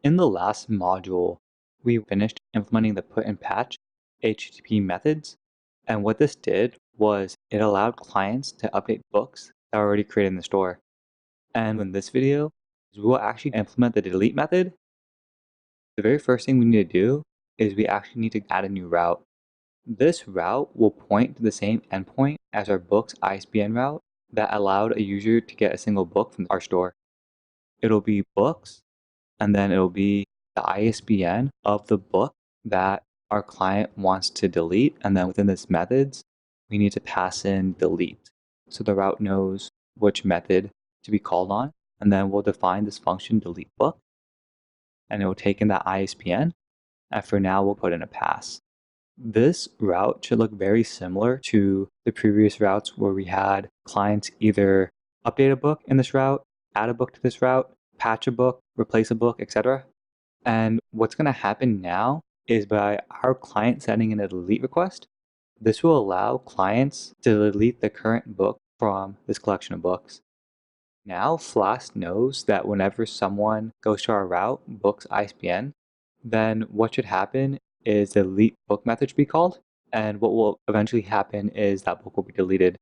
In the last module, we finished implementing the put and patch HTTP methods. And what this did was it allowed clients to update books that are already created in the store. And in this video, we will actually implement the delete method. The very first thing we need to do is we actually need to add a new route. This route will point to the same endpoint as our book's ISBN route that allowed a user to get a single book from our store. It'll be books, and then it'll be the ISBN of the book that our client wants to delete. And then within this methods, we need to pass in delete. So the route knows which method to be called on. And then we'll define this function delete book, and it will take in that ISBN. And for now, we'll put in a pass. This route should look very similar to the previous routes where we had clients either update a book in this route, add a book to this route, patch a book, replace a book, etc. And what's going to happen now is by our client sending in a delete request, this will allow clients to delete the current book from this collection of books. Now Flask knows that whenever someone goes to our route, books ISBN, then what should happen is the delete book method should be called. And what will eventually happen is that book will be deleted.